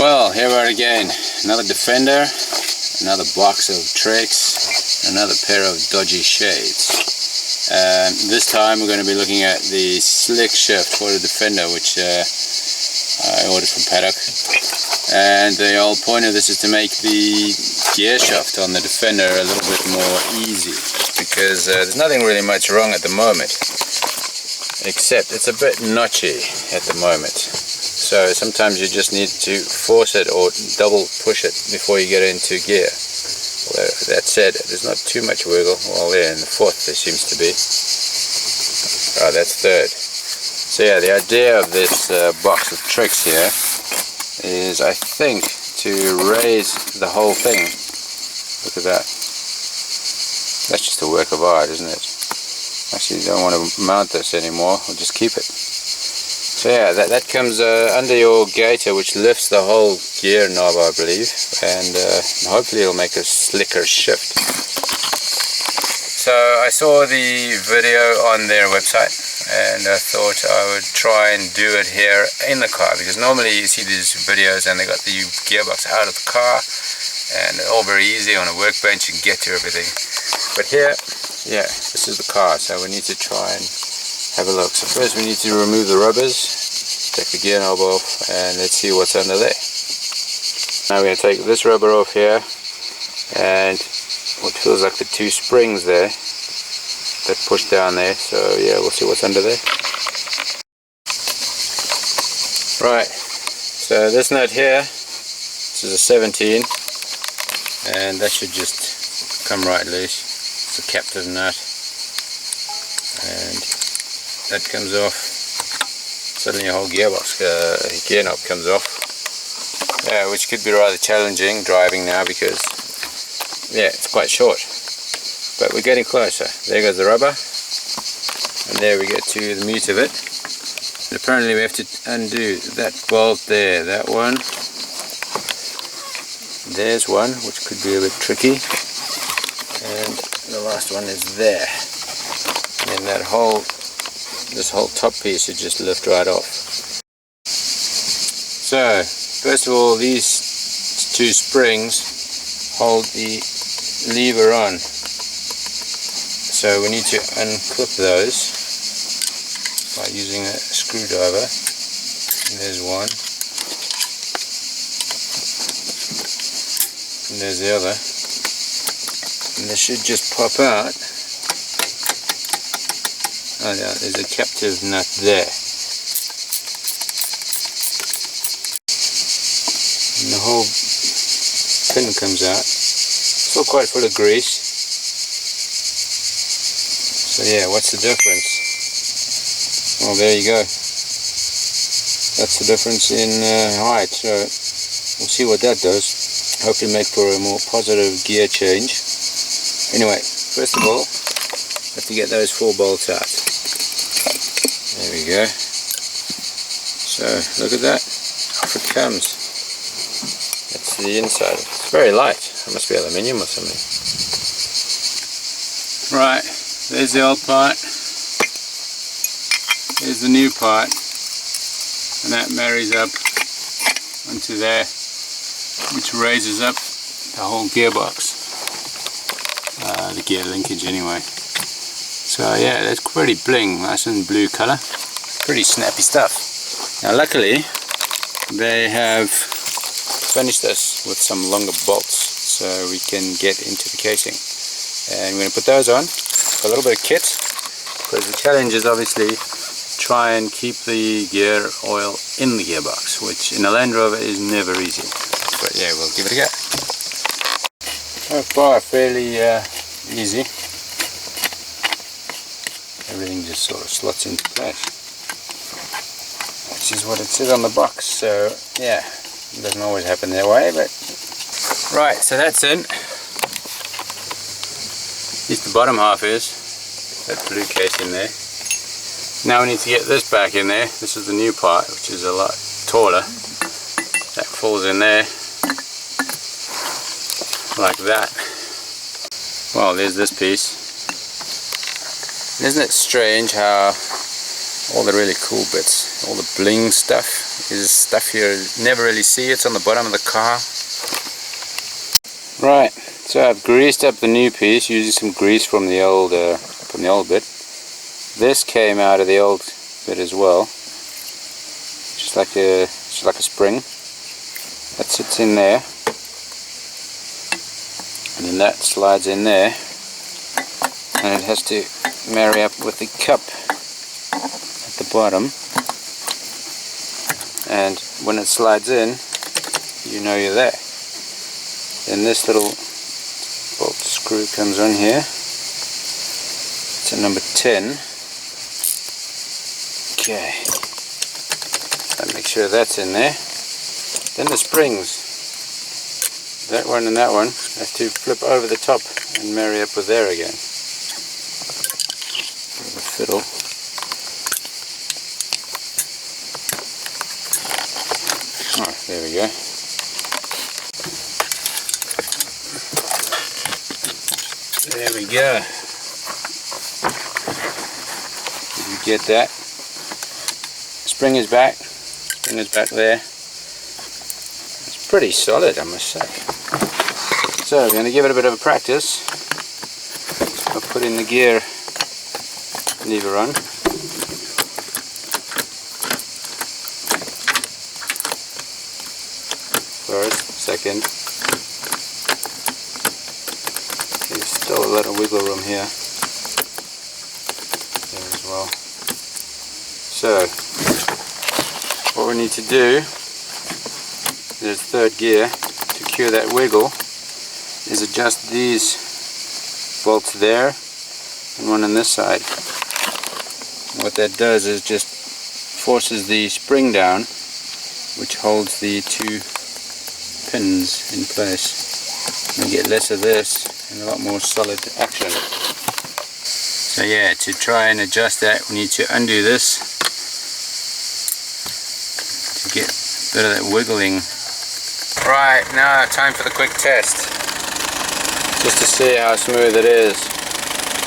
Well, here we are again. Another Defender, another box of tricks, another pair of dodgy shades. This time we're going to be looking at the slick shift for the Defender, which I ordered from Paddock. And the whole point of this is to make the gear shift on the Defender a little bit more easy, because there's nothing really much wrong at the moment, except it's a bit notchy at the moment. So sometimes you just need to force it or double push it before you get into gear. Well, that said, there's not too much wiggle. Well, there in the fourth there seems to be. Oh, that's third. So yeah, the idea of this box of tricks here is, I think, to raise the whole thing. Look at that. That's just a work of art, isn't it? Actually, don't want to mount this anymore. I'll just keep it. So yeah, that comes under your gaiter, which lifts the whole gear knob, I believe, and hopefully it'll make a slicker shift. So I saw the video on their website, and I thought I would try and do it here in the car, because normally you see these videos and they got the gearbox out of the car, and all very easy on a workbench, you can get to everything. But here, yeah, this is the car, so we need to try and have a look. So first we need to remove the rubbers, take the gear knob off, and let's see what's under there. Now we're going to take this rubber off here, and what feels like the two springs there that push down there. So yeah, we'll see what's under there. Right, so this nut here, this is a 17, and that should just come right loose. It's a captive nut, and that comes off. Suddenly a whole gearbox, gear knob comes off. Yeah, which could be rather challenging driving now, because yeah, it's quite short. But we're getting closer. There goes the rubber, and there we get to the meat of it. And apparently we have to undo that bolt there, that one. There's one, which could be a bit tricky. And the last one is there. And that this whole top piece should just lift right off. So first of all, these two springs hold the lever on, so we need to unclip those by using a screwdriver. And there's one, and there's the other, and this should just pop out. Oh yeah, there's a captive nut there. And the whole pin comes out. Still quite full of grease. So yeah, what's the difference? Well, there you go. That's the difference in height. So we'll see what that does. Hopefully make for a more positive gear change. Anyway, first of all, have to get those 4 bolts out. There we go. So look at that, off it comes. That's the inside. It's very light. It must be aluminium or something. Right, there's the old part. There's the new part, and that marries up onto there, which raises up the whole gearbox, the gear linkage anyway. So yeah, that's pretty bling, nice and blue color, pretty snappy stuff. Now luckily they have finished us with some longer bolts, so we can get into the casing. And we're going to put those on, a little bit of kit, because the challenge is obviously try and keep the gear oil in the gearbox, which in a Land Rover is never easy. But yeah, we'll give it a go. So far fairly easy. Everything just sort of slots into place, which is what it says on the box. So yeah, it doesn't always happen that way, but right, so that's in. At least the bottom half is, that blue case in there. Now we need to get this back in there. This is the new part, which is a lot taller. That falls in there like that. Well, there's this piece. Isn't it strange how all the really cool bits, all the bling stuff is stuff you never really see. It's on the bottom of the car. Right, so I've greased up the new piece using some grease from the old bit. This came out of the old bit as well, just like a spring. That sits in there, and then that slides in there, and it has to marry up with the cup at the bottom. And when it slides in, you know you're there. Then this little bolt screw comes on here. It's a number 10. Okay. And make sure that's in there. Then the springs, that one and that one, have to flip over the top and marry up with there again. Bit of a fiddle. Oh, there we go. There we go. Did you get that? Spring is back. Spring is back there. It's pretty solid, I must say. So we're going to give it a bit of a practice. I'll put in the gear lever on. First, second. There's still a lot of wiggle room here. There as well. So, what we need to do, there's third gear, to cure that wiggle, is adjust these bolts there and one on this side. What that does is just forces the spring down, which holds the two pins in place. You get less of this and a lot more solid action. So yeah, to try and adjust that, we need to undo this to get a bit of that wiggling. Right, now time for the quick test, just to see how smooth it is.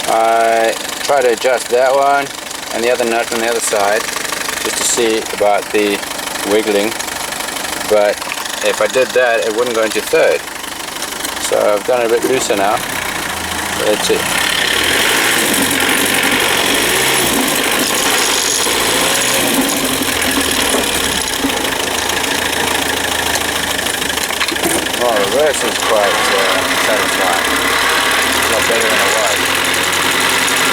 I try to adjust that one and the other nut on the other side just to see about the wiggling, but if I did that it wouldn't go into third, so I've done it a bit looser now. Let's see. Well, reverse is quite satisfying. It's a lot better than it was.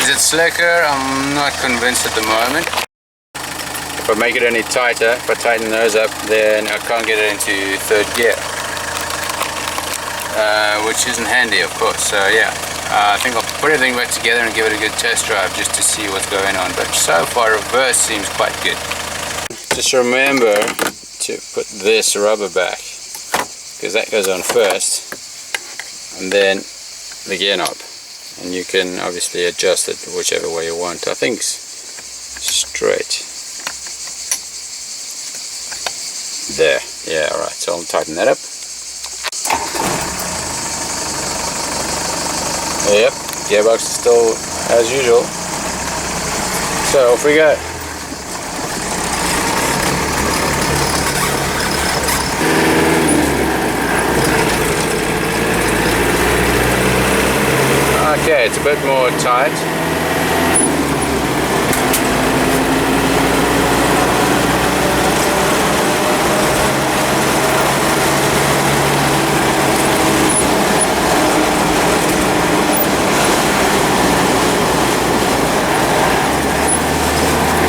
Is it slicker? I'm not convinced at the moment. If I make it any tighter, if I tighten those up, then I can't get it into third gear, which isn't handy, of course. So yeah, I think I'll put everything back together and give it a good test drive just to see what's going on. But so far, reverse seems quite good. Just remember to put this rubber back, because that goes on first, and then the gear knob, and you can obviously adjust it whichever way you want. I think straight there. Yeah, alright, so I'll tighten that up. Yep, gearbox is still as usual, so off we go. Okay, it's a bit more tight.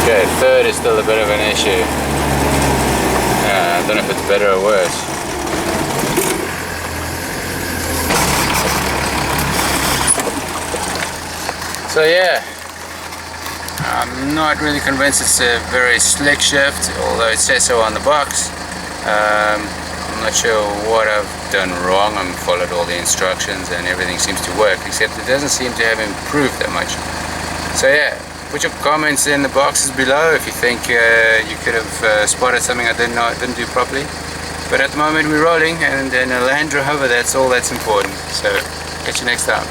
Okay, third is still a bit of an issue. I don't know if it's better or worse. So yeah, I'm not really convinced it's a very slick shift, although it says so on the box. I'm not sure what I've done wrong. I've followed all the instructions and everything seems to work, except it doesn't seem to have improved that much. So yeah, put your comments in the boxes below if you think you could have spotted something I didn't do properly. But at the moment we're rolling, and in a Land Rover, that's all that's important. So catch you next time.